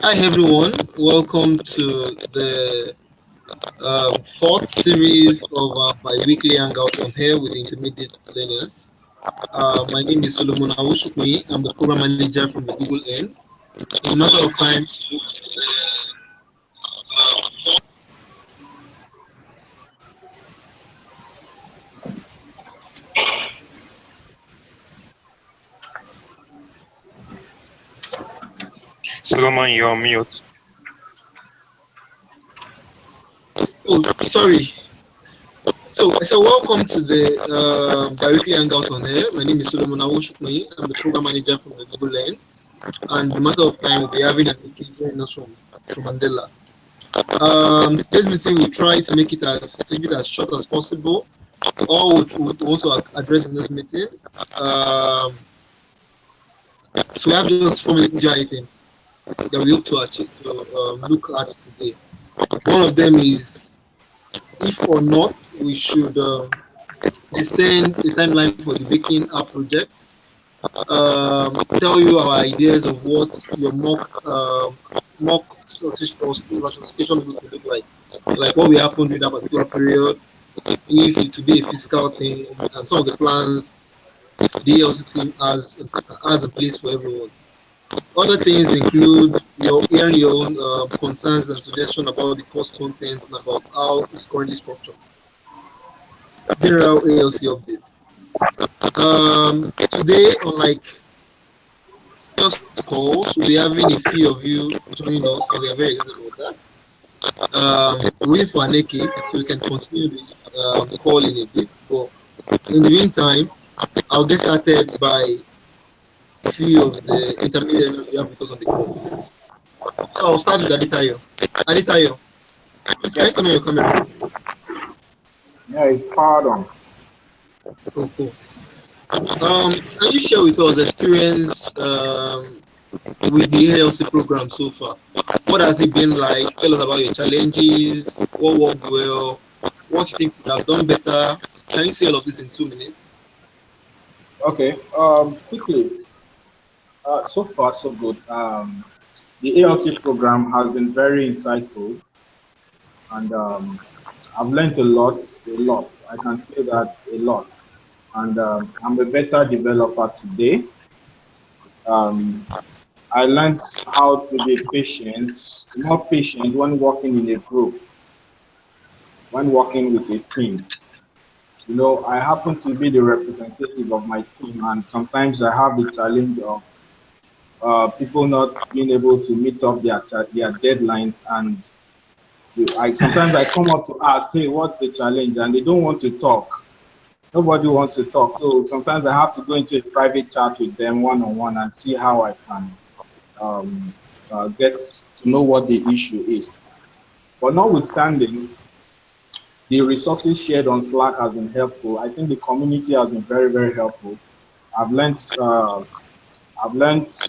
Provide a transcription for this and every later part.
Hi everyone, welcome to the fourth series of our bi-weekly hangout on here with intermediate learners. My name is Solomon Awushukmi. I'm the program manager from the Google end. In a matter of time, Solomon, you're on mute. oh sorry. So welcome to the bi-weekly hangout on here. My name is Solomon Awushukmi. I'm the program manager from the Google end. And in a matter of time, we'll be having an join us from Mandela. This meeting we try to make it as short as possible. All we want to address in this meeting. So we have just 4 major items that we hope to achieve to look at today. One of them is if or not we should extend the timeline for the baking app project. Tell you our ideas of what your mock certification would look like what will happen during that particular period, if it will be a physical thing, and some of the plans the ALC team has a place for everyone. Other things include hearing your own concerns and suggestions about the course content and about how it's currently structured. General ALC update. Today, unlike just calls, we'll be having a few of you joining us, and we are very excited about that. We're waiting for an AK so we can continue the call in a bit. But in the meantime, I'll get started by a few of the intermediate we have with us on the call. So I'll start with Aditayo. Aditayo, please can you turn on your camera? Yeah, it's powered on. Oh, cool. Can you share with us experience with the ALC program so far? What has it been like? Tell us about your challenges, what worked well, what you think could have done better. Can you say all of this in 2 minutes? Okay, quickly. So far, so good. The ALC program has been very insightful, and I've learned a lot, a lot. I can say that a lot. And I'm a better developer today. Um, I learned how to be patient, more patient when working in a group, when working with a team. You know, I happen to be the representative of my team, and sometimes I have the challenge of people not being able to meet up their deadlines, and sometimes I come up to ask, hey, what's the challenge? And they don't want to talk. Nobody wants to talk. So sometimes I have to go into a private chat with them one-on-one and see how I can get to know what the issue is. But notwithstanding, the resources shared on Slack has been helpful. I think the community has been very, very helpful. I've learned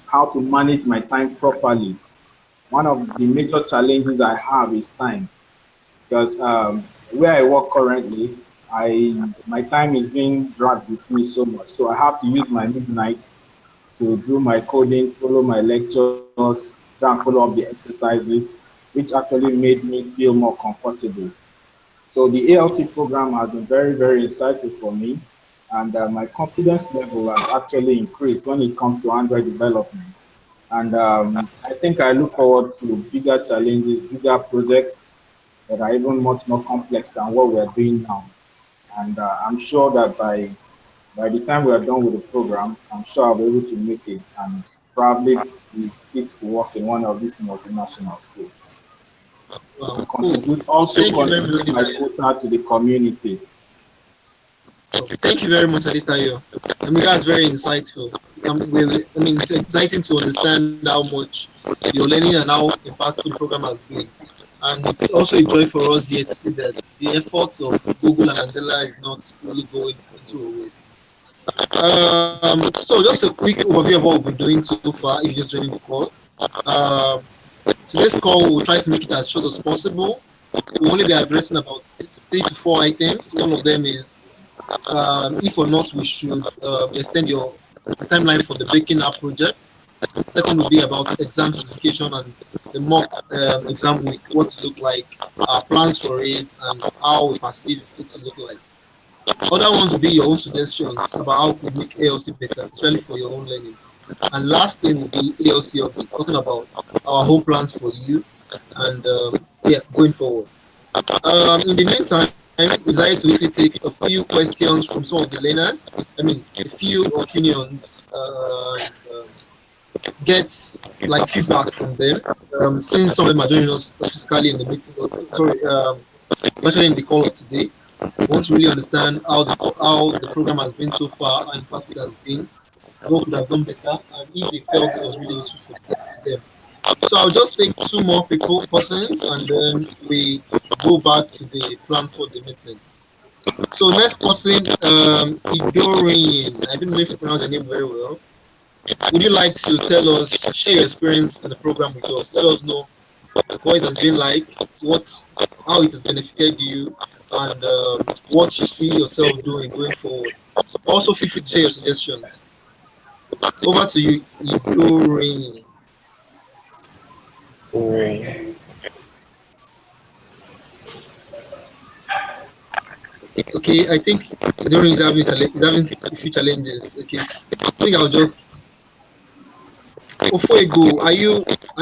how to manage my time properly. One of the major challenges I have is time, because where I work currently, my time is being dragged with me so much. So I have to use my midnights to do my coding, follow my lectures, try and follow up the exercises, which actually made me feel more comfortable. So the ALC program has been very, very insightful for me, and my confidence level has actually increased when it comes to Android development. And I think I look forward to bigger challenges, bigger projects that are even much more complex than what we're doing now. And I'm sure that by the time we are done with the program, I'm sure I'll be able to make it and probably be fit to work in one of these multinational schools. Wow, cool. Contribute my quota to the community. Thank you very much, Aditayo. I mean, that's very insightful. It's exciting to understand how much you're learning and how impactful the program has been. And it's also a joy for us here to see that the efforts of Google and Andela is not really going into a waste. So just a quick overview of what we've been doing so far, if you're just joining the call. Today's call, we'll try to make it as short as possible. We'll only be addressing about 3 to 4 items. One of them is if or not we should extend your timeline for the baking app project. Second will be about exam certification and the mock exam week, what to look like, our plans for it, and how we perceive it to look like. Other ones will be your own suggestions about how we make ALC better, especially for your own learning. And last thing will be ALC updates, talking about our home plans for you and yeah, going forward. In the meantime, we decided to quickly take a few questions from some of the learners. I mean, a few opinions, get like feedback from them. Since some of them are joining us physically in the meeting, sorry, virtually in the call of today, we want to really understand how the program has been so far, and how it has been, what could have done better, and if they felt this was really useful for them. So I'll just take two more persons, and then we go back to the plan for the meeting. So next person, Idorin. I don't know if you pronounce your name very well. Would you like to tell us, share your experience in the program with us? Let us know what it has been like, how it has benefited you, and what you see yourself doing going forward. Also, feel free to share your suggestions. Over to you, Idorin. Okay, I think Idorin is having a few challenges. Okay, I think I'll just. Ofoego, are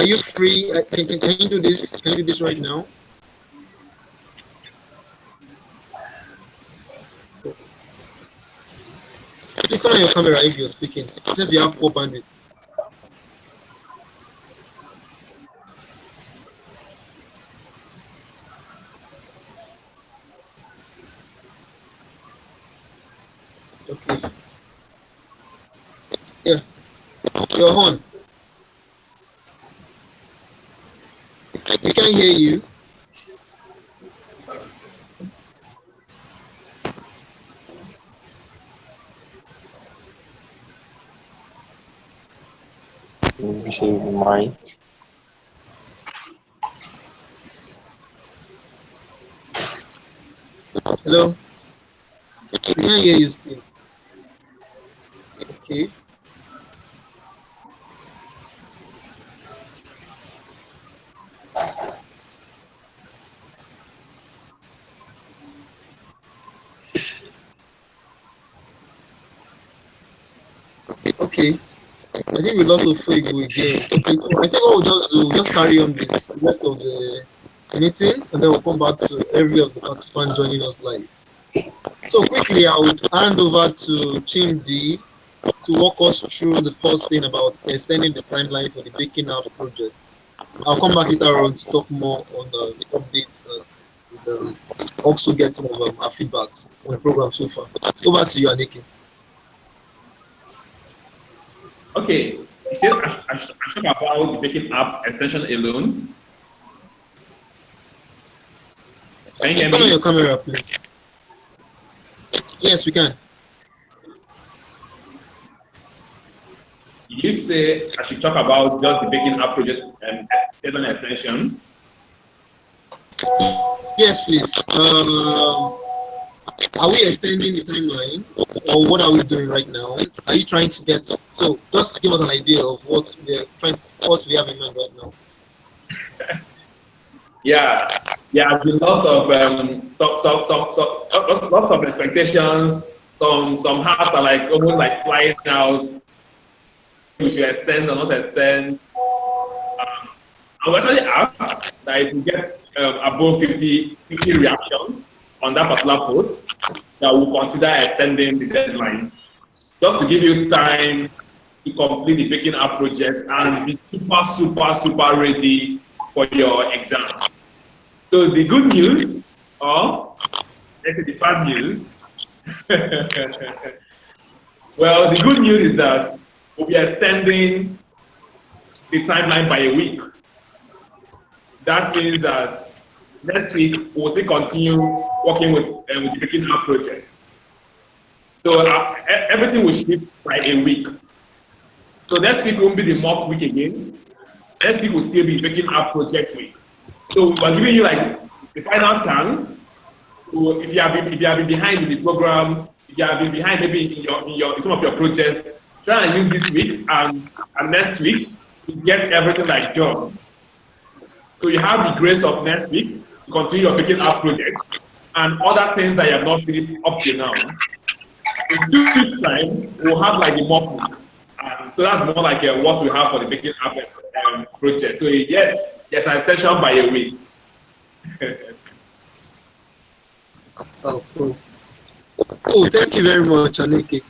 you free? Can you do this? Can you do this right now? Please turn on your camera if you're speaking. Since you have poor bandwidth. Okay. Yeah. You're on. We can't hear you. Which is mine. Hello? We can't hear you still. Okay. Okay. I think we lost Ofoego again. Okay, so I think what we'll just do, we'll just carry on with the rest of the meeting, and then we'll come back to every of the participants joining us live. So quickly, I would hand over to Chimdi to walk us through the first thing about extending the timeline for the Baking App project. I'll come back later on to talk more on the update and also get some of our feedbacks on the program so far. Over to you, Aniki. Okay, you said I should talk about the Baking App extension alone. Can you hear Just turn on me? your camera, please. Yes, we can. You say I should talk about just the Baking App project and extension. Yes, please. Are we extending the timeline, or what are we doing right now? Are you trying to get? So, just give us an idea of what we have in mind right now. Yeah, there's been lots of lots of expectations. Some hearts are like almost like flying out. We should extend or not extend. I was actually asked that if we get above 50 reactions on that particular post, that we'll consider extending the deadline, just to give you time to complete the Baking App project and be super ready for your exam. So the good news, or let's say the bad news, well, the good news is that we'll be extending the timeline by a week. That means that next week we'll still continue working with the Baking App project. So everything will shift by a week. So next week won't be the mock week again. Next week will still be Baking App project week. So we're giving you like the final chance. So if you have been behind in the program, if you have been behind maybe in some of your projects, try and use this week and next week to get everything like done. So you have the grace of next week to continue your picking up project and other things that you have not finished up to now. In 2 weeks' time, we'll have like the mock book. And so that's more like what we have for the picking up project. So yes, there's an extension by a week. Oh, cool. Cool. Thank you very much, Aneke.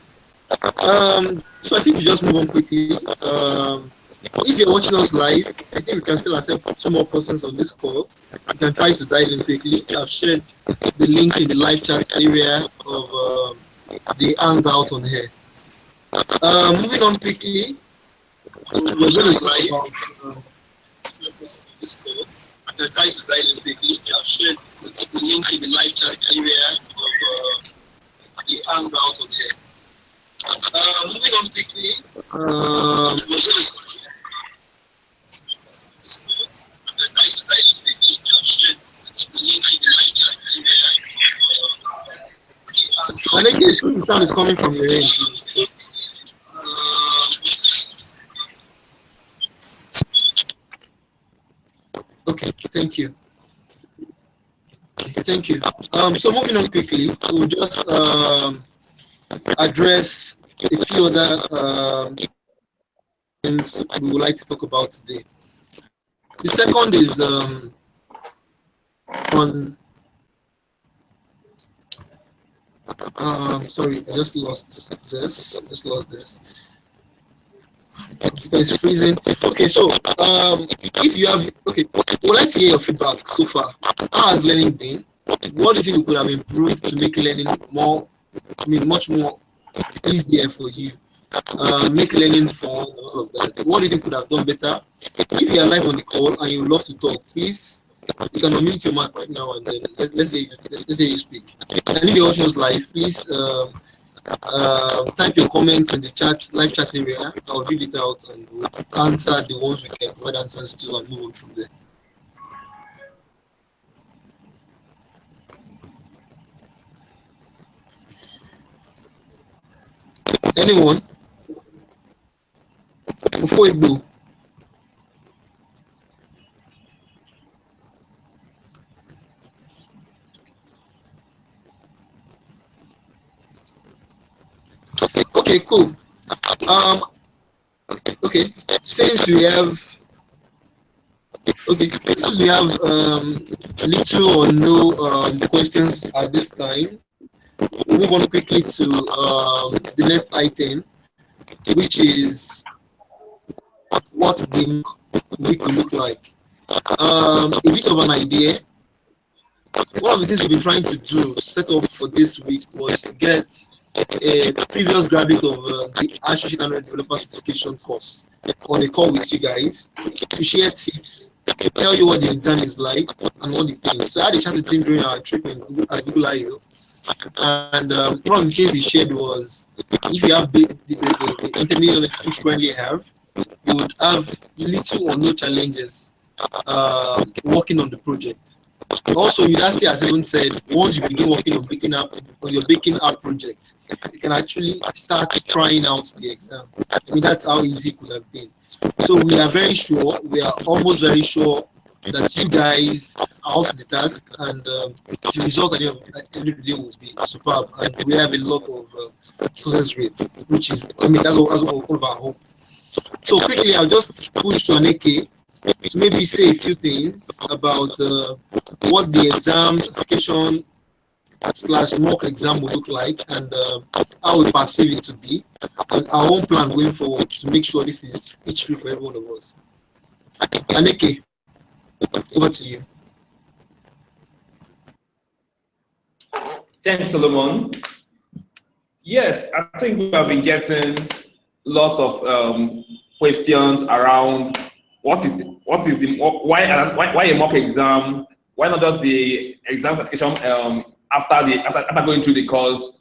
So I think we just move on quickly. If you're watching us live, I think we can still accept 2 more persons on this call. We can try to dial in quickly. I've shared the link in the live chat area of the Hangout on here. Moving on quickly, we're going to talk about this call. I can try to dial in quickly. I've shared the link in the live chat area of the Hangout on here. Moving on quickly, we're going to I think the sound is coming from your end. Okay, thank you. Thank you. So moving on quickly, we'll just address a few other things we would like to talk about today. The second is on sorry, I just lost this. It's freezing. Okay, so if you have we'd like to hear your feedback so far. How has learning been? What do you think we could have improved to make learning much more easier for you? Make learning fun, all of that. What do you think could have done better? If you are live on the call and you would love to talk, please, you can unmute your mic right now and then let's say you speak. And if you're watching us live, please type your comments in the live chat area. I'll read it out and we'll answer the ones we can provide answers to and move on from there. Anyone? Before we go. Okay, cool. Okay, since we have little or no questions at this time, we'll move on quickly to the next item, which is what the week will look like. A bit of an idea. One of the things we've been trying to do, set up for this week, was to get a previous graduate of the Associate Android Developer Certification course on a call with you guys to share tips, tell you what the exam is like and all the things. So I had a chat with him during our trip at Google I/O, and one of the things he shared was if you have the intermediate which you currently have, you would have little or no challenges working on the project. Also, Udacity has even said once you begin working on your baking app project, you can actually start trying out the exam. I mean, that's how easy it could have been. So we are almost very sure that you guys are up to the task, and the result at the end of the day will be superb. And we have a lot of success rate, which is, I mean, that's all of our hope. So quickly, I'll just push to Aneke to maybe say a few things about what the exam certification / mock exam will look like and how we perceive it to be, and our own plan going forward to make sure this is free for every one of us. Aneke, over to you. Thanks, Solomon. Yes, I think we have been getting lots of questions around why a mock exam? Why not just the exam certification after going through the course?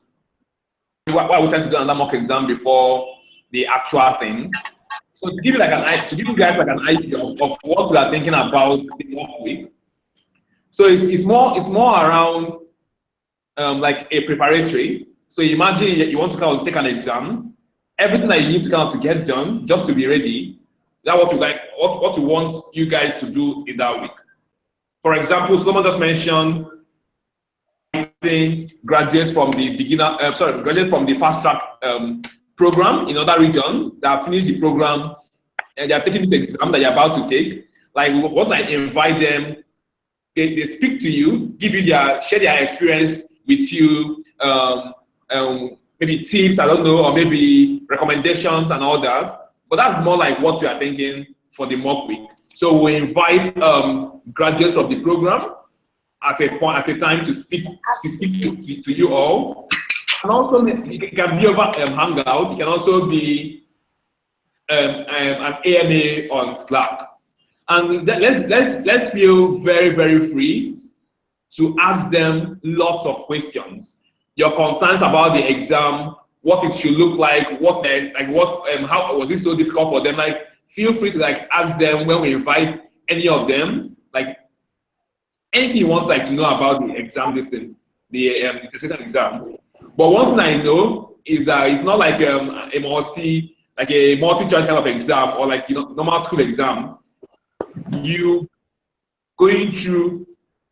Why are we trying to do another mock exam before the actual thing? So to give you guys like an idea of what we are thinking about the mock week. So it's more around like a preparatory. So imagine you want to kind of take an exam, everything that you need to kind of to get done just to be ready. That's what we want you guys to do in that week. For example, someone just mentioned graduates from the graduates from the fast track program in other regions that have finished the program and they are taking this exam that you're about to take. Like what I invite them, they speak to you, give you share their experience with you, maybe tips, I don't know, or maybe recommendations and all that. But that's more like what we are thinking for the mock week. So we invite graduates of the program at a time to speak to you all. And also it can be over Hangout. It can also be an AMA on Slack. And let's feel very, very free to ask them lots of questions. Your concerns about the exam, what it should look like, how was it so difficult for them? Like, feel free to like ask them when we invite any of them, like anything you want like to know about the exam, the session exam. But one thing I know is that it's not like a multi-choice kind of exam or like normal school exam. You going through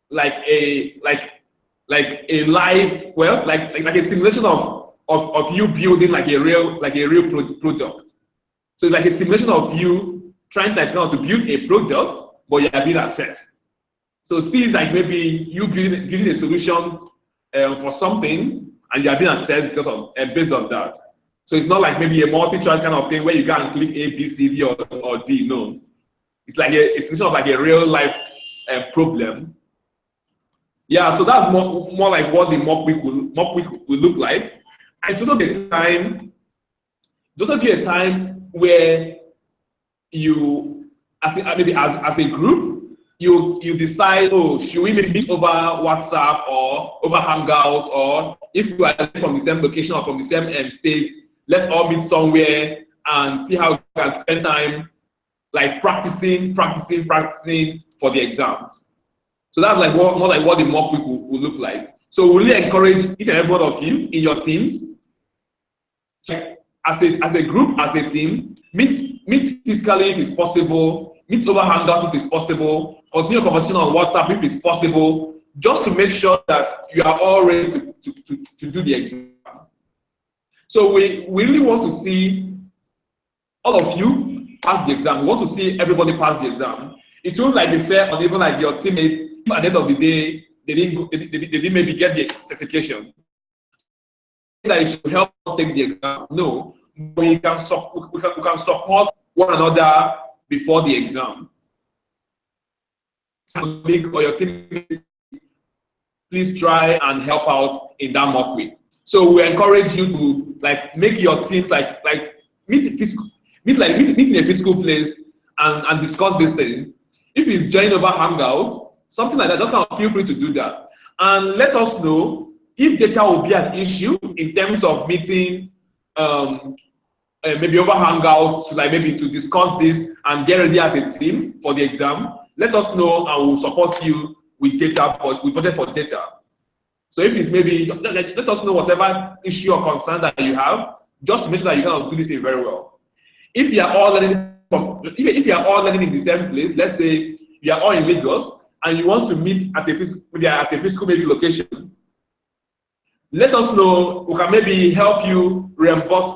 like a live, well, like a simulation of you building like a real product. So it's like a simulation of you trying to build a product, but you are being assessed. So see, like maybe you building a solution for something, and you are being assessed because of based on that. So it's not like maybe a multi-choice kind of thing where you can click A, B, C, D, or D. No, it's like a solution of like a real life problem. Yeah, so that's more like what the mock week will look like. And it's also be a time where you, as a group, you decide, oh, should we maybe meet over WhatsApp or over Hangout, or if we are from the same location or from the same state, let's all meet somewhere and see how we can spend time like practicing for the exams. So that's like more like what the mock week will look like. So we really encourage each and every one of you in your teams, as a group, as a team, meet physically if it's possible, meet over Hangout if it's possible, continue conversation on WhatsApp if it's possible, just to make sure that you are all ready to do the exam. So we really want to see all of you pass the exam. We want to see everybody pass the exam. It won't like be fair on even like your teammates. At the end of the day, they didn't maybe get the certification. That it should help take the exam. No, we can support one another before the exam. Or your teammates, please try and help out in that mock week. So we encourage you to like make your teams like meet in a physical place and discuss these things. If it's join over Hangout, something like that, just feel free to do that. And let us know if data will be an issue in terms of meeting maybe over Hangout, maybe to discuss this and get ready as a team for the exam. Let us know and we'll support you with data, with budget for data. So if it's maybe, let us know whatever issue or concern that you have, just to make sure that you can do this very well. If you are all learning in the same place, let's say you are all in Lagos and you want to meet at a physical maybe location, let us know. We can maybe help you reimburse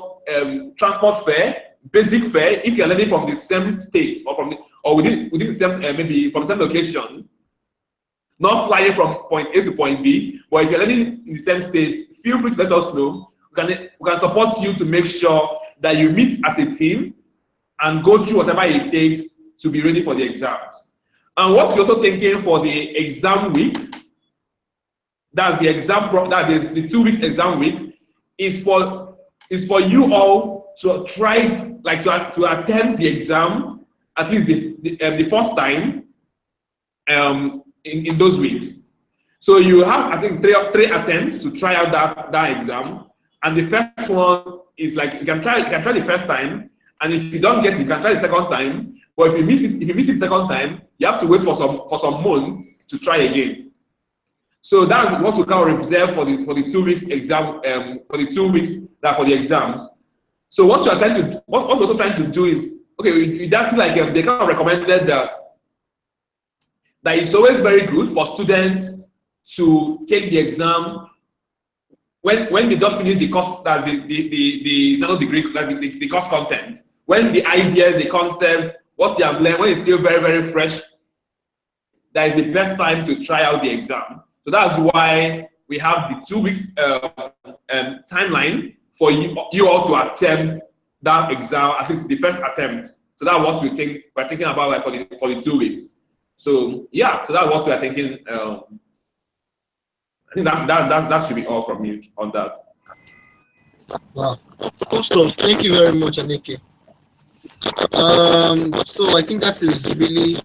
transport fare, basic fare, if you are learning from the same state or within the same maybe from the same location. Not flying from point A to point B, but if you're learning in the same state, feel free to let us know. We can support you to make sure that you meet as a team and go through whatever it takes to be ready for the exams. And what we're also thinking for the exam week, that's the 2 weeks exam week, is for you all to try to attend the exam at least the first time in those weeks. So you have, I think, three attempts to try out that exam, and the first one is like you can try the first time, and if you don't get it, you can try the second time. But if you miss it the second time, you have to wait for some months to try again. So that's what we can reserve for the 2 weeks exam, for the 2 weeks that for the exams. So what we're also trying to do is, okay, that's like they kind of recommended that that it's always very good for students to take the exam when they just finish the course, that the not degree, like the course content, when the ideas, the concepts, what you have learned, when it's still very, very fresh, that is the best time to try out the exam. So that's why we have the 2 weeks timeline for you all to attempt that exam, at least the first attempt. So that's what we're thinking about, like for the 2 weeks. So yeah, so that's what we are thinking. I think that should be all from me on that. Wow, cool stuff. Thank you very much, Anike. So I think that is really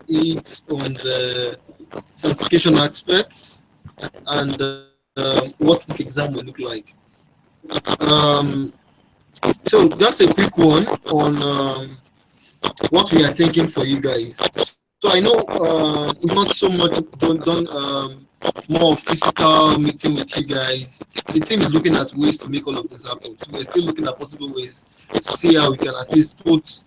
it on the certification aspects and what the exam will look like. So just a quick one on what we are thinking for you guys. So I know we've not so much done more physical meeting with you guys. The team is looking at ways to make all of this happen. So we're still looking at possible ways to see how we can at least put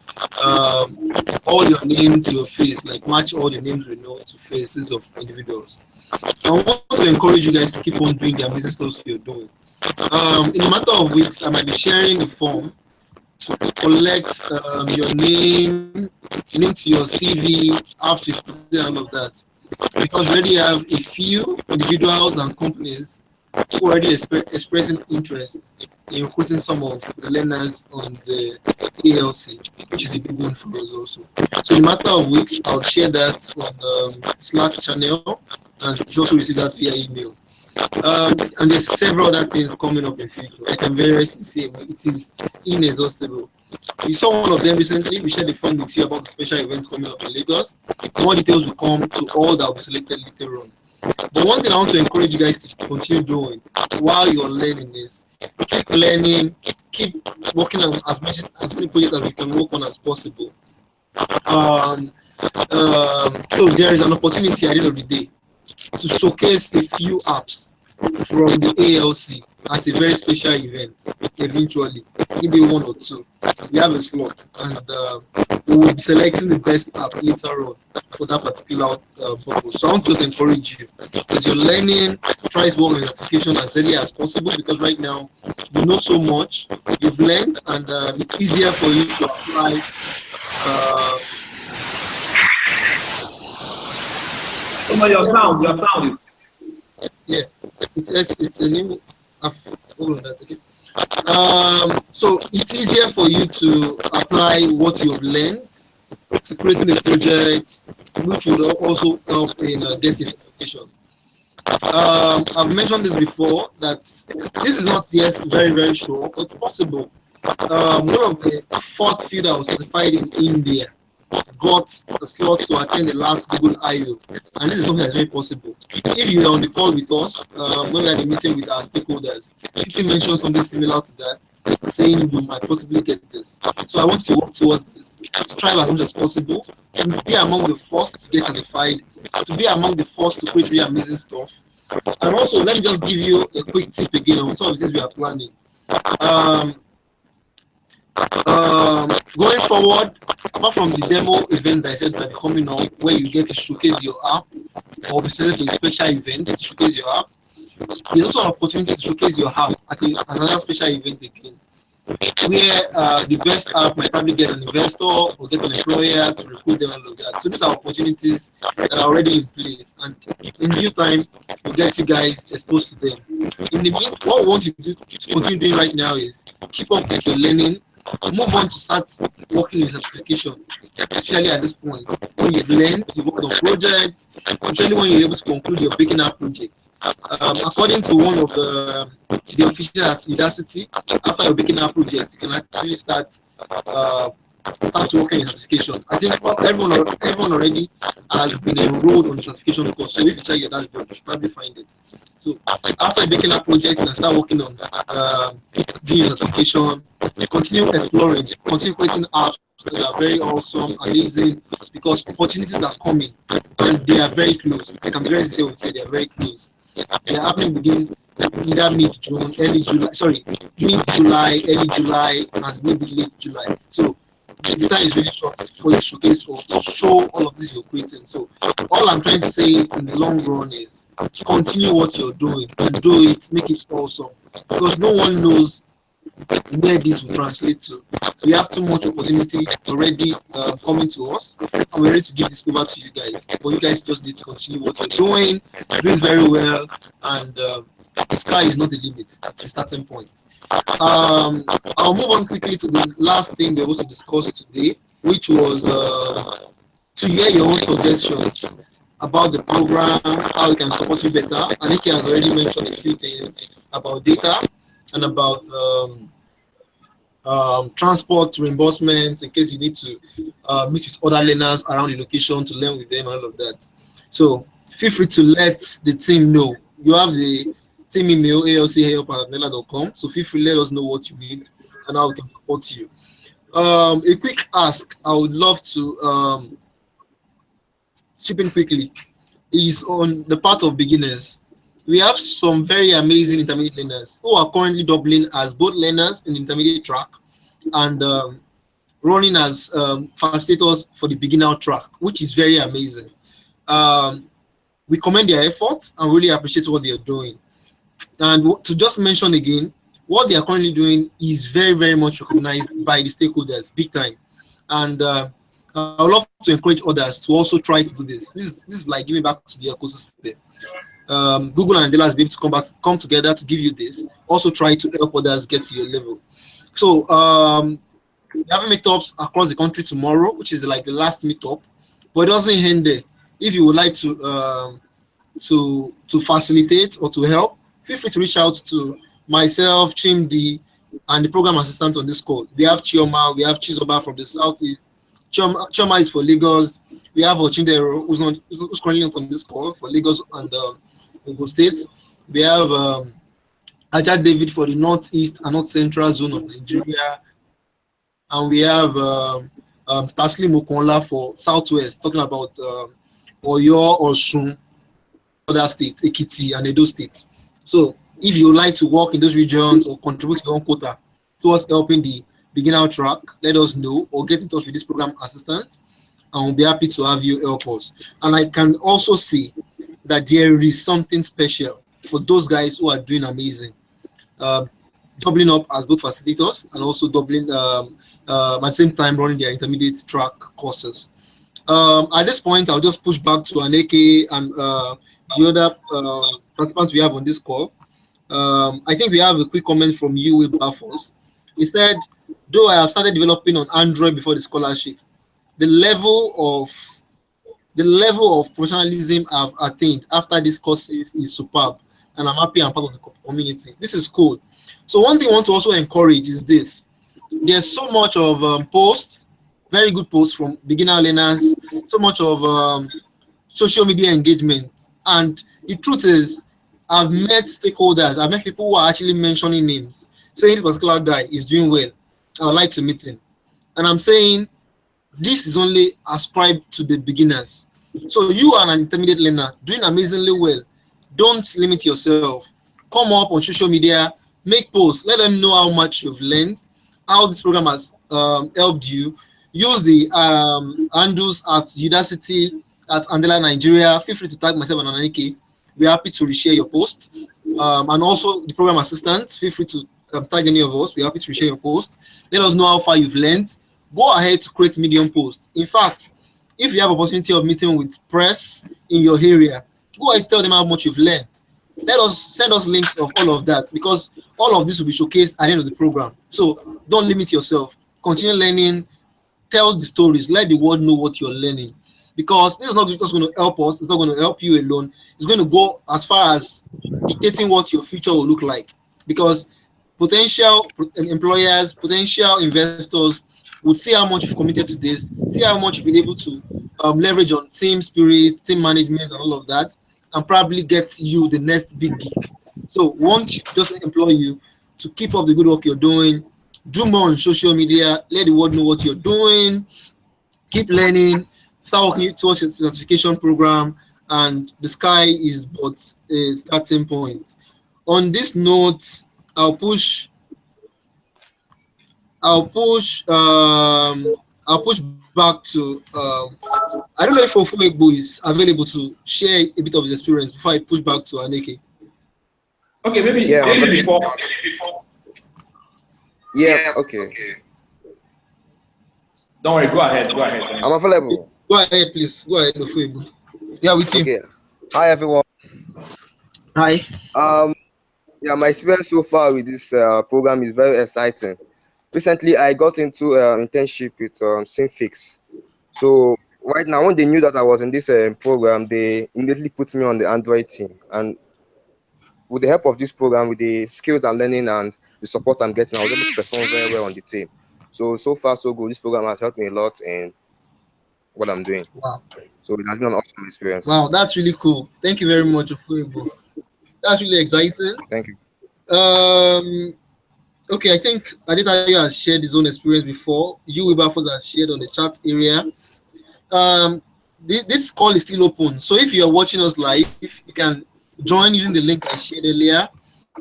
all your name to your face, like match all the names we know to faces of individuals. I want to encourage you guys to keep on doing the amazing stuff you're doing. In a matter of weeks, I might be sharing the form to collect your name to your CV, apps, all of that. Because we already have a few individuals and companies who already expressing interest in recruiting some of the learners on the ALC, which is a big one for us also. So in a matter of weeks, I'll share that on the Slack channel, and you also receive that via email. And there's several other things coming up in future. I can very say it is inexhaustible. We saw one of them recently. We shared the fund with you about the special events coming up in Lagos. More details will come to all that will be selected later on. But one thing I want to encourage you guys to continue doing while you're learning is keep learning, keep working on as many projects as you can work on as possible. So there is an opportunity at the end of the day to showcase a few apps from the ALC at a very special event eventually, maybe one or two. We have a slot, and we will be selecting the best app later on for that particular purpose. So I want to just encourage you, as you're learning, try to work on your certification as early as possible, because right now you know so much, you've learned, and it's easier for you to apply. Your sound is. Yeah, it's a new. Hold on that, okay. So it's easier for you to apply what you've learned to creating a project, which would also help in getting certification. I've mentioned this before, that this is not yet very, very sure, but it's possible. One of the first few that was certified in India got a slot to attend the last Google I/O, and this is something that's very possible. If you are on the call with us, when we had a meeting with our stakeholders, Titi mentioned something similar to that, saying you might possibly get this. So I want you to work towards this, to try as much as possible, to be among the first to get certified, to be among the first to create really amazing stuff. And also, let me just give you a quick tip again on some of the things we are planning. Going forward, apart from the demo event that I said might be coming up, where you get to showcase your app, or be selected for a special event to showcase your app, there's also an opportunity to showcase your app at another special event again, where the best app might probably get an investor or get an employer to recruit them and all of that. So these are opportunities that are already in place, and in due time, we'll get you guys exposed to them. In the meantime, what we want you to continue doing right now is keep up with your learning. Move on to start working in certification, especially at this point when you've learned, you worked on projects, especially when you're able to conclude your beginner project. According to one of the officials at university, after your beginner project, you can actually start working in certification. I think everyone already has been enrolled on the certification course. So if you check your dashboard, you should probably find it. So after making a project, you can start working on doing certification, continue exploring, continue creating apps that are very awesome, amazing, because opportunities are coming and they are very close. I can very sincerely say they are very close. They are happening begin either mid-July, early July, and maybe late July. So the time is really short for you to showcase or to show all of this you're creating. So all I'm trying to say in the long run is continue what you're doing and do it, make it awesome, because no one knows where this will translate to. So we have too much opportunity already coming to us. So we're ready to give this over to you guys. But you guys just need to continue what you're doing, do it very well, and the sky is not the limit. It's the starting point. I'll move on quickly to the last thing we're supposed to discuss today, which was to hear your own suggestions about the program, how we can support you better. Aniki has already mentioned a few things about data and about transport reimbursement in case you need to meet with other learners around the location to learn with them and all of that. So feel free to let the team know. You have the team email, alch@nela.com. So feel free to let us know what you need and how we can support you. A quick ask I would love to chip in quickly is on the part of beginners. We have some very amazing intermediate learners who are currently doubling as both learners in the intermediate track and running as facilitators for the beginner track, which is very amazing. We commend their efforts and really appreciate what they are doing. And to just mention again, what they are currently doing is very, very much recognized by the stakeholders, big time. And I would love to encourage others to also try to do this. This is like giving back to the ecosystem. Google and Andela will be able to come together to give you this. Also try to help others get to your level. So we're having meetups across the country tomorrow, which is like the last meetup, but it doesn't end there. If you would like to facilitate or to help, feel free to reach out to myself, Chimdi, and the program assistant on this call. We have Chioma, we have Chizoba from the southeast. Chioma is for Lagos. We have Ochindero, who's currently on this call for Lagos and Ogun State. We have Ajad David for the northeast and north central zone of Nigeria. And we have Taslim Okonla for southwest, talking about Oyo, Osun, other states, Ekiti, and Edo State. So if you would like to work in those regions or contribute your own quota towards helping the beginner track, let us know or get in touch with this program assistant, and we'll be happy to have you help us. And I can also see that there is something special for those guys who are doing amazing, doubling up as both facilitators and also doubling at the same time running their intermediate track courses. At this point, I'll just push back to Aneke and the other participants we have on this call. I think we have a quick comment from you, Wilberforce. He said, though I have started developing on Android before the scholarship, the level of professionalism I've attained after these courses is superb, and I'm happy I'm part of the community. This is cool. So one thing I want to also encourage is this. There's so much of posts, very good posts from beginner learners, so much of social media engagement. And the truth is, I've met stakeholders, I've met people who are actually mentioning names, saying this particular guy is doing well. I would like to meet him. And I'm saying this is only ascribed to the beginners. So you are an intermediate learner doing amazingly well. Don't limit yourself. Come up on social media, make posts, let them know how much you've learned, how this program has helped you. Use the handles at Udacity, at Andela Nigeria. Feel free to tag myself and Ananike. We're happy to reshare your post. And also the program assistant, feel free to tag any of us. We're happy to reshare your post. Let us know how far you've learned. Go ahead to create Medium posts. In fact, if you have opportunity of meeting with press in your area, go ahead and tell them how much you've learned. Send us links of all of that, because all of this will be showcased at the end of the program. So don't limit yourself. Continue learning. Tell the stories. Let the world know what you're learning. Because this is not just going to help us. It's not going to help you alone. It's going to go as far as dictating what your future will look like. Because potential employers, potential investors would see how much you've committed to this, see how much you've been able to leverage on team spirit, team management, and all of that, and probably get you the next big gig. So once you just employ you to keep up the good work you're doing, do more on social media, let the world know what you're doing, keep learning, start working towards your certification program, and the sky is but a starting point. On this note, I'll push I'll push back to I don't know if Ofuegbo is available to share a bit of his experience before I push back to Aneke. Okay, maybe Yeah, maybe before. yeah, okay. Don't worry, go ahead, go ahead. I'm available. Go ahead, please. Go ahead, Ofuegbo. Yeah, with you. Okay. Hi, everyone. Hi. Yeah, my experience so far with this program is very exciting. Recently, I got into internship with Synfix. So right now, when they knew that I was in this program, they immediately put me on the Android team. And with the help of this program, with the skills I'm learning and the support I'm getting, I was able to perform very well on the team. So far, so good. This program has helped me a lot in what I'm doing. Wow. So it has been an awesome experience. Wow, that's really cool. Thank you very much, Ofuegbo. That's really exciting. Thank you. Okay, I think Aditayo has shared his own experience before. You, Wilberforce, has shared on the chat area. This call is still open. So if you're watching us live, you can join using the link I shared earlier.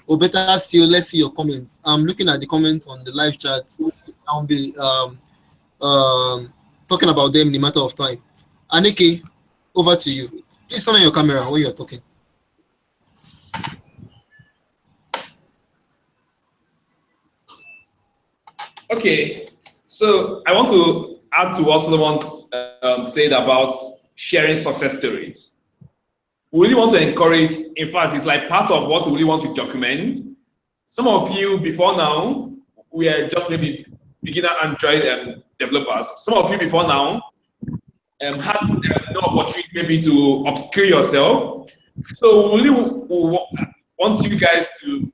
Or better still, let's see your comments. I'm looking at the comments on the live chat. I'll be talking about them in a matter of time. Aneke, over to you. Please turn on your camera when you're talking. Okay, so I want to add to what Solomon said about sharing success stories. We really want to encourage, in fact, it's like part of what we really want to document. Some of you before now, we are just maybe beginner Android developers. Some of you before now had no opportunity maybe to upskill yourself. So we really want you guys to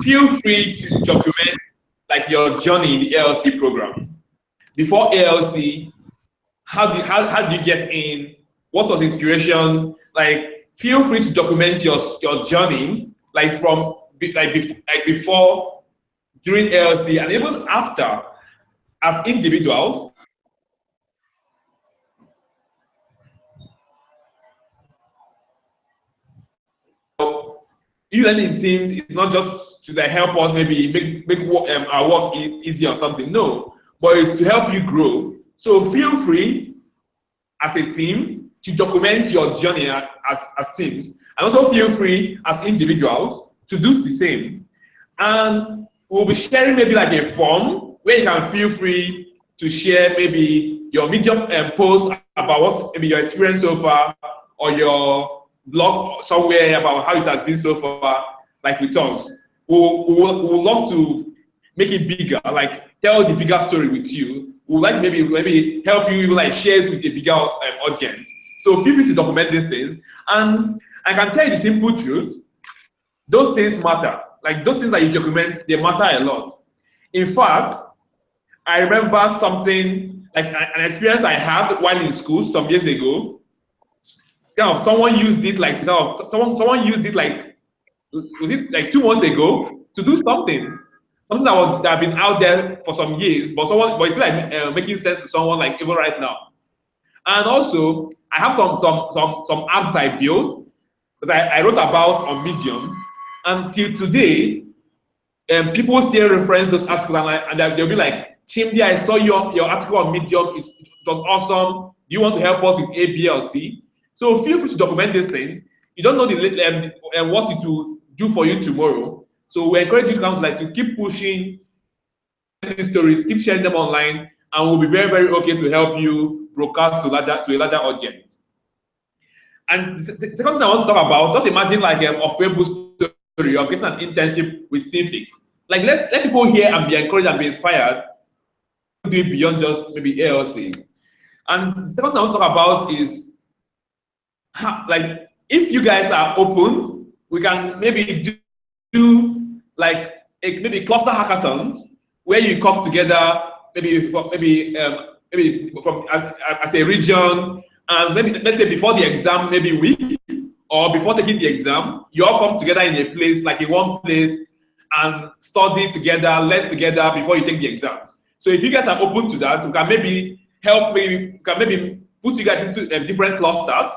feel free to document your journey in the ALC program. Before ALC, how did you get in? What was inspiration? Feel free to document your journey, from before, during ALC, and even after, as individuals. E-learning teams is not just to help us maybe make our work easy or something. No, but it's to help you grow. So feel free as a team to document your journey as teams, and also feel free as individuals to do the same. And we'll be sharing maybe a form where you can feel free to share maybe your Medium post about what maybe your experience so far, or your blog somewhere about how it has been so far, with us. We'll love to make it bigger, tell the bigger story with you. We'll maybe help you share it with a bigger audience. So feel free to document these things. And I can tell you the simple truth, those things matter. Those things that you document, they matter a lot. In fact, I remember something, an experience I had while in school some years ago. Someone used it someone used it was it 2 months ago to do something that had been out there for some years, but it's still making sense to someone even right now. And also I have some apps that I built that I wrote about on Medium, and till today people still reference those articles, and they'll be like, Chimdi, I saw your article on Medium, it was awesome. Do you want to help us with A, B, or C? So feel free to document these things. You don't know what it will do for you tomorrow. So we encourage you to keep pushing these stories, keep sharing them online, and we'll be very, very okay to help you broadcast to a larger audience. And the second thing I want to talk about, just imagine a Facebook story of getting an internship with Synfix. Let people hear and be encouraged and be inspired to do it beyond just maybe ALC. And the second thing I want to talk about is, if you guys are open, we can maybe do maybe cluster hackathons where you come together maybe from as a region, and maybe let's say before the exam, maybe week, or before taking the exam, you all come together in a place, in one place, and study together, learn together before you take the exams. So if you guys are open to that, we can maybe put you guys into different clusters.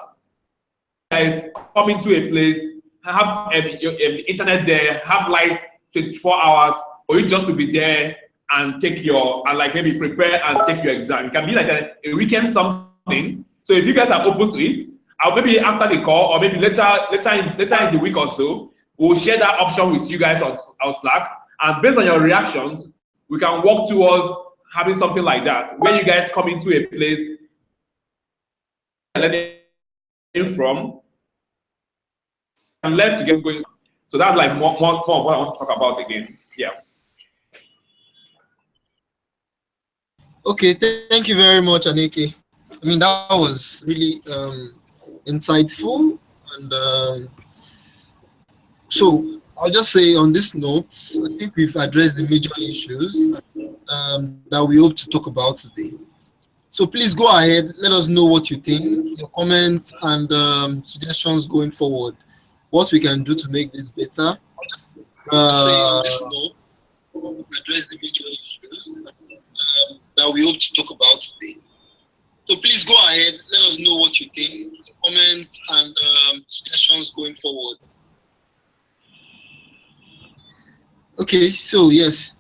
Guys come into a place, have internet there, have light 24 hours for you just to be there and take your, and like maybe prepare and take your exam. It can be like a weekend something. So if you guys are open to it, I'll maybe after the call or maybe later in the week or so, we'll share that option with you guys on Slack. And based on your reactions, we can work towards having something like that, where you guys come into a place learning from and learn to get going. So that's like more of what I want to talk about again. Yeah. Okay, thank you very much, Aneke. I mean, that was really insightful. And so I'll just say on this note, I think we've addressed the major issues that we hope to talk about today. So please go ahead, let us know what you think, your comments and suggestions going forward, what we can do to make this better. On this note, address the major issues that we hope to talk about today. So please go ahead, let us know what you think, your comments and suggestions going forward. Okay, so yes.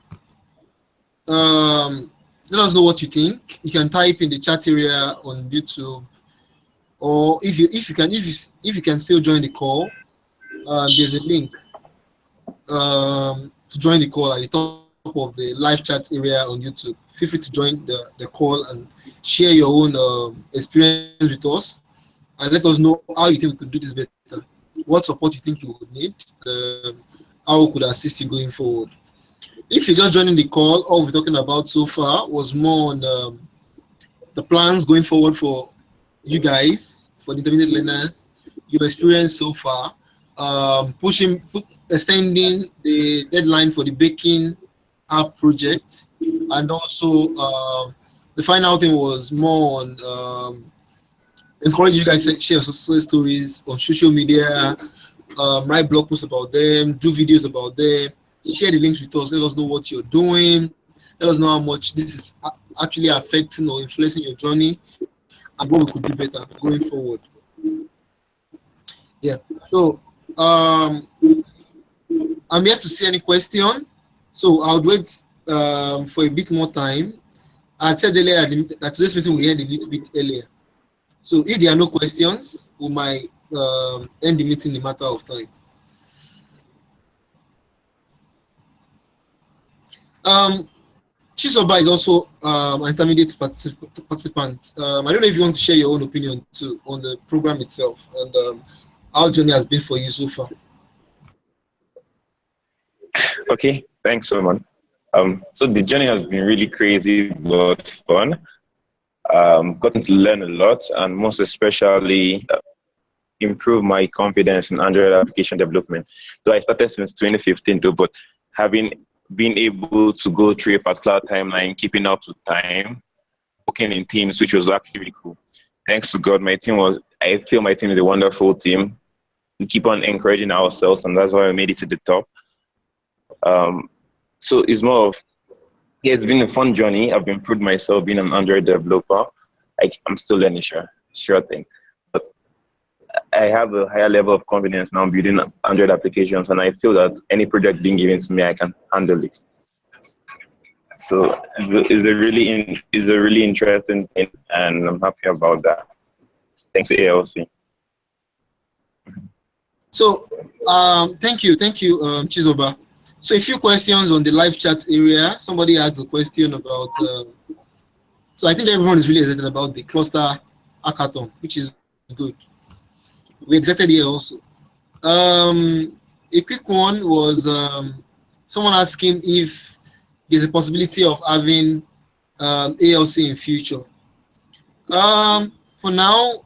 Let us know what you think. You can type in the chat area on YouTube, or if you can still join the call, there's a link to join the call at the top of the live chat area on YouTube. Feel free to join the call and share your own experience with us, and let us know how you think we could do this better, what support you think you would need, how we could assist you going forward. If you're just joining the call, all we're talking about so far was more on the plans going forward for you guys, for the intermediate learners, your experience so far, extending the deadline for the baking app project, and also the final thing was more on encourage you guys to share success stories on social media, write blog posts about them, do videos about them. Share the links with us. Let us know what you're doing. Let us know how much this is actually affecting or influencing your journey and what we could do better going forward. Yeah. So I'm here to see any question. So I would wait for a bit more time. I said earlier that today's meeting will end a little bit earlier. So if there are no questions, we might end the meeting in a matter of time. Chisoba is also an intermediate participant. I don't know if you want to share your own opinion too on the program itself and how journey has been for you so far. Okay, thanks so much. So the journey has been really crazy but fun. Gotten to learn a lot and most especially improve my confidence in Android application development. So I started since 2015 though, but being able to go through a particular timeline, keeping up to time, working in teams, which was actually really cool. Thanks to God, I feel my team is a wonderful team. We keep on encouraging ourselves, and that's why we made it to the top. So it's more of, yeah, it's been a fun journey. I've improved myself being an Android developer. I'm still learning, sure thing. But I have a higher level of confidence now building Android applications, and I feel that any project being given to me, I can handle it. So it's a really interesting thing, and I'm happy about that. Thanks to ALC. So thank you, Chizoba. So a few questions on the live chat area. Somebody asked a question about. So I think everyone is really excited about the cluster hackathon, which is good. We excited here also. A quick one was someone asking if there's a possibility of having ALC in future. For now,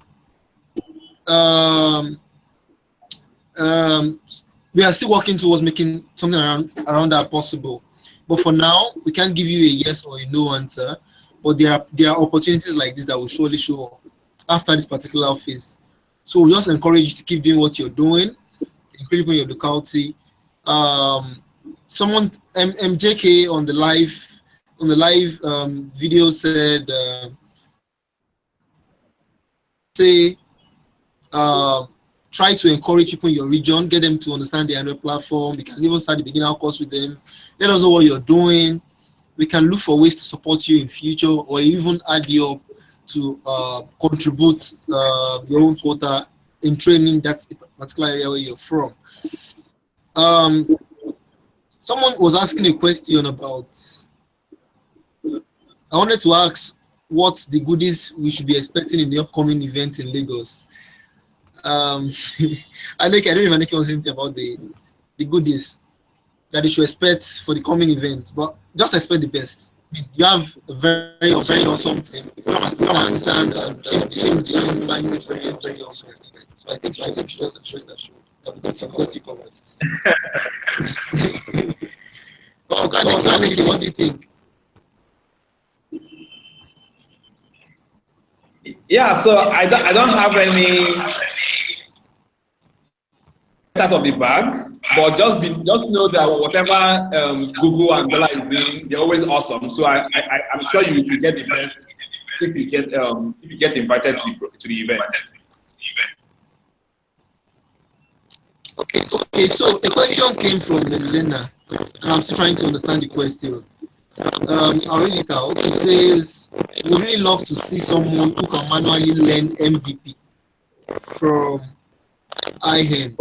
we are still working towards making something around that possible. But for now, we can't give you a yes or a no answer. But there are opportunities like this that will surely show up after this particular phase. So we just encourage you to keep doing what you're doing, encourage your locality. Someone MJK on the live video said try to encourage people in your region, get them to understand the Android platform. You can even start the beginner course with them. Let us know what you're doing. we can look for ways to support you in future, or even add you up to contribute your own quota in training that particular area where you're from. Someone was asking a question about, I wanted to ask what the goodies we should be expecting in the upcoming event in Lagos. I don't know if Aneke wants anything about the goodies that you should expect for the coming event, but just expect the best. You have a very awesome team. You understand change the language very awesome. So I think you just address that show. Got you covered. Aneke, what do you think? Yeah, so I don't have any out of the bag, but just know that whatever Google and Dollar is doing, they're always awesome. So I'm sure you will get the best if you get invited to the event. Okay, so a question came from Elena, and I'm still trying to understand the question. I'll read it out. It says, we really love to see someone who can manually learn MVP from IHEM.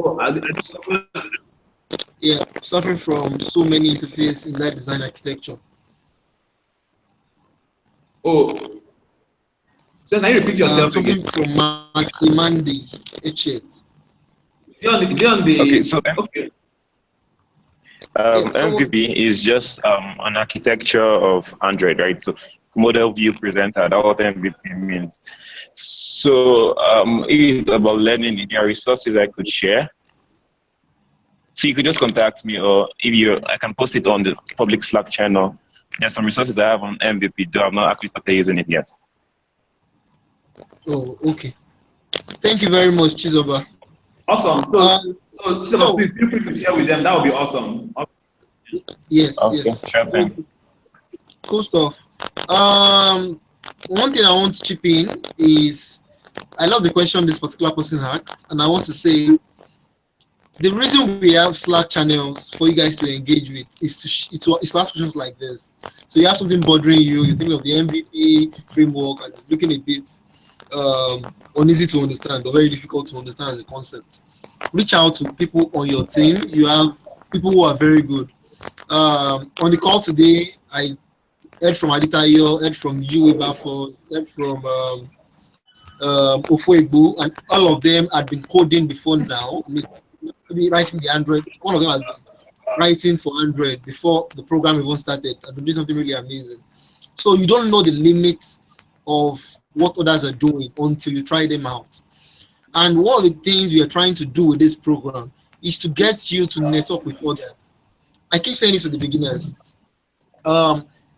Yeah, suffering from so many interfaces in that design architecture. Oh, so now you repeat yourself something again. from Maximandi Echet. Is it on the Okay, so okay. MVP is just an architecture of Android, right? So model view presenter, that's what MVP means. So it is about learning. If there are resources I could share, so you could just contact me, or I can post it on the public Slack channel. There's some resources I have on MVP, though I've not actually started using it yet. Oh, okay. Thank you very much, Chizoba. Awesome. So please feel free to share with them. That would be awesome. Yes, Okay, yes. sure thing. Cool stuff. One thing I want to chip in is, I love the question this particular person asked, and I want to say the reason we have Slack channels for you guys to engage with is to ask questions like this. So you have something bothering you, you think of the MVP framework, and it's looking a bit uneasy to understand or very difficult to understand as a concept. Reach out to people on your team. You have people who are very good. On the call today, I heard from Aditayo, heard from you, Bafo, heard from Ofuegbu, and all of them had been coding before now. I mean, maybe writing the Android. One of them has been writing for Android before the program even started. I've been doing something really amazing. So you don't know the limits of what others are doing until you try them out. And one of the things we are trying to do with this program is to get you to network with others. I keep saying this to the beginners.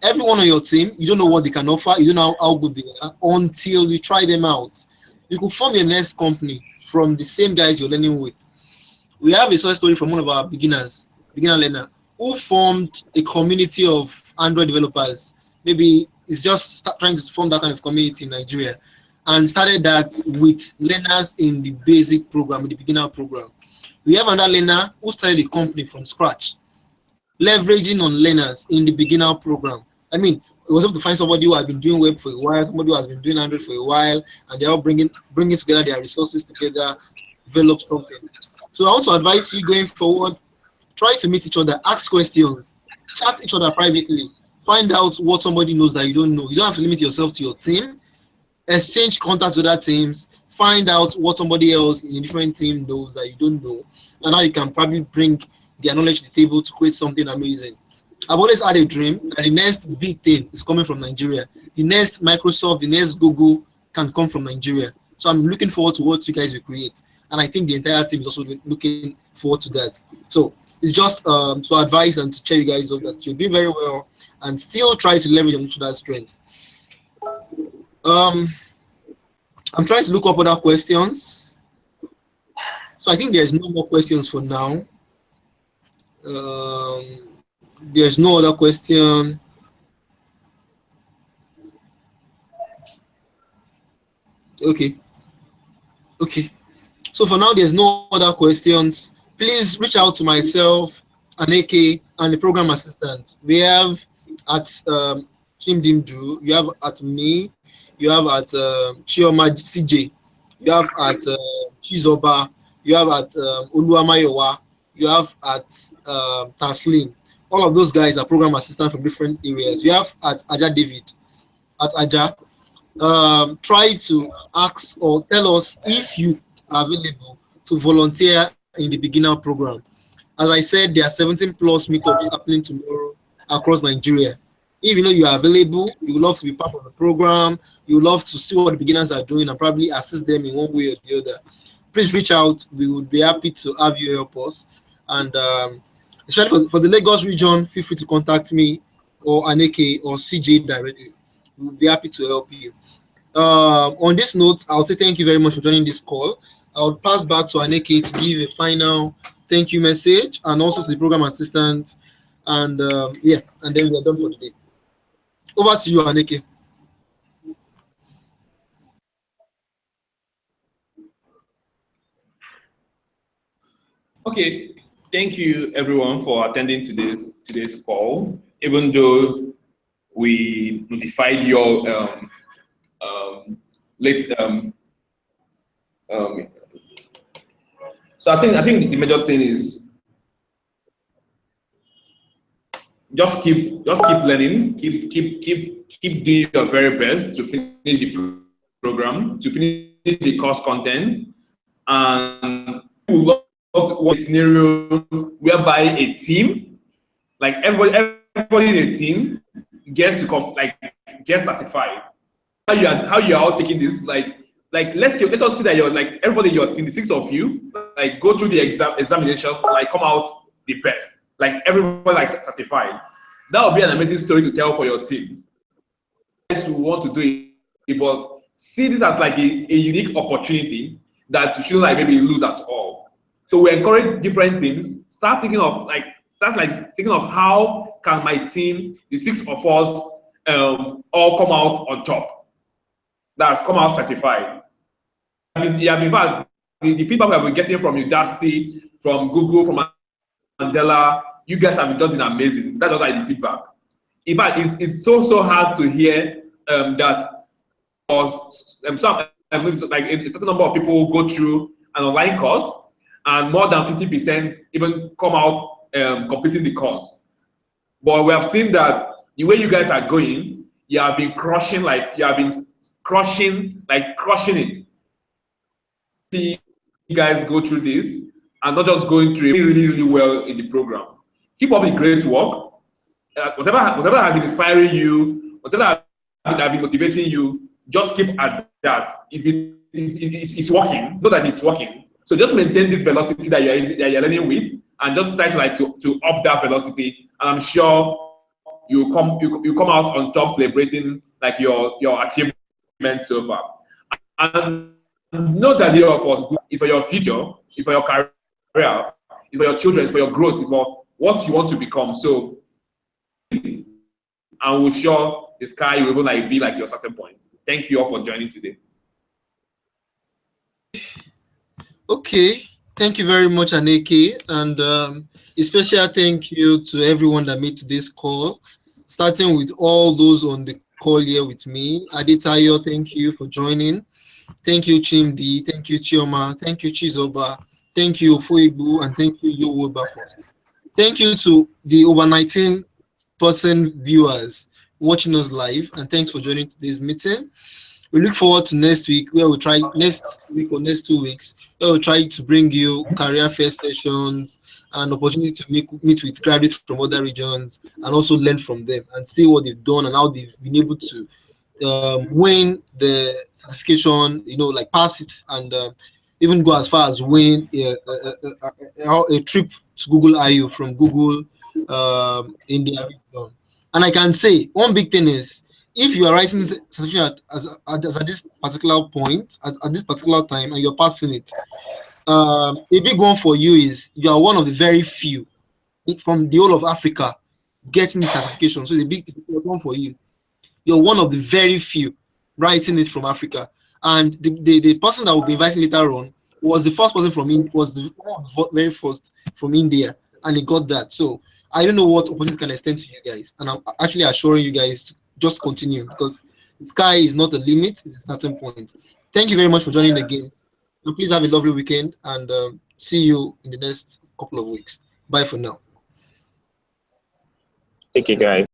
Everyone on your team, you don't know what they can offer, you don't know how good they are until you try them out. You could form your next company from the same guys you're learning with. We have a success story from one of our beginner learner, who formed a community of Android developers. Maybe it's just trying to form that kind of community in Nigeria, and started that with learners in the basic program, the beginner program. We have another learner who started a company from scratch, leveraging on learners in the beginner program. I mean, it was able to find somebody who has been doing web for a while, somebody who has been doing Android for a while, and they're all bringing together their resources together, develop something. So I want to advise you going forward, try to meet each other, ask questions, chat each other privately, find out what somebody knows that you don't know. You don't have to limit yourself to your team. Exchange contacts with other teams, find out what somebody else in a different team knows that you don't know, and how you can probably bring their knowledge to the table to create something amazing. I've always had a dream that the next big thing is coming from Nigeria. The next Microsoft, the next Google can come from Nigeria. So I'm looking forward to what you guys will create. And I think the entire team is also looking forward to that. So it's just to advise and to cheer you guys up that you're doing very well and still try to leverage on each other's strength. I'm trying to look up other questions. So I think there's no more questions for now. There's no other question. Okay. So for now, there's no other questions. Please reach out to myself, Aneke, and the program assistant. We have at Chimdimdu, you have at me, you have at Chioma CJ, you have at Chizoba, you have at Oluwamayowa, you have at Taslin. All of those guys are program assistants from different areas. You have at Aja David, at Aja. Try to ask or tell us if you are available to volunteer in the beginner program. As I said, there are 17 plus meetups happening tomorrow across Nigeria. If you know you are available, you would love to be part of the program, you would love to see what the beginners are doing and probably assist them in one way or the other, please reach out. We would be happy to have you help us. And especially for the Lagos region, feel free to contact me or Aneke or CJ directly. We'll be happy to help you. On this note, I'll say thank you very much for joining this call. I'll pass back to Aneke to give a final thank you message and also to the program assistant. And yeah, and then we're done for today. Over to you, Aneke. Okay, thank you everyone for attending today's call. Even though we notified your late so I think the major thing is just keep learning, keep doing your very best to finish the program, to finish the course content, and we love to work a scenario whereby a team, like everybody in a team, gets to get certified. How you are all taking this, like let us see that you're like everybody in your team, the 6 of you, like go through the examination, like come out the best, like everybody like certified. That would be an amazing story to tell for your teams. Guys who want to do it, but see this as like a unique opportunity that you shouldn't like maybe lose at all. So we encourage different teams, start thinking of how can my team, the 6 of us, all come out on top. That's come out certified. I mean, yeah, in fact, the feedback we have been getting from Udacity, from Google, from Mandela, you guys have been amazing. That's what I the feedback. In fact, it's so hard to hear that like a certain number of people go through an online course and more than 50% even come out completing the course. But we have seen that the way you guys are going, you have been crushing it. See you guys go through this and not just going through it really well in the program. Keep up the great work. Whatever has been inspiring you, whatever has been motivating you, just keep at that. It's working. Know that it's working. So just maintain this velocity that you're learning with, and just try to up that velocity. And I'm sure you come out on top celebrating like your achievement so far. And know that the of us is for your future, it's for your career, it's for your children, it's for your growth, it's for what you want to become. So, and we're sure the sky will even be like your starting point. Thank you all for joining today. Okay, thank you very much, Aneke, and a special thank you to everyone that made today's call, starting with all those on the call here with me. Adetayo, thank you for joining. Thank you, Chimdi. Thank you, Chioma. Thank you, Chizoba. Thank you, Foibu, and thank you, Yowoba. Thank you to the over 19% viewers watching us live, and thanks for joining today's meeting. We look forward to next week, where we'll try next week or next 2 weeks, where we'll try to bring you career fair sessions and opportunity to meet with graduates from other regions and also learn from them and see what they've done and how they've been able to win the certification, like pass it and even go as far as win a trip to Google I/O from Google in their region. And I can say one big thing is, if you are writing certificate at this particular point, at this particular time, and you're passing it, a big one for you is you are one of the very few from the whole of Africa getting the certification. So the big one for you. You're one of the very few writing it from Africa. And the person that will be inviting later on was the first person from India, was the very first from India, and he got that. So I don't know what opportunities can extend to you guys, and I'm actually assuring you guys to just continue, because the sky is not the limit; it's a starting point. Thank you very much for joining the game, and please have a lovely weekend, and see you in the next couple of weeks. Bye for now. Take care, guys.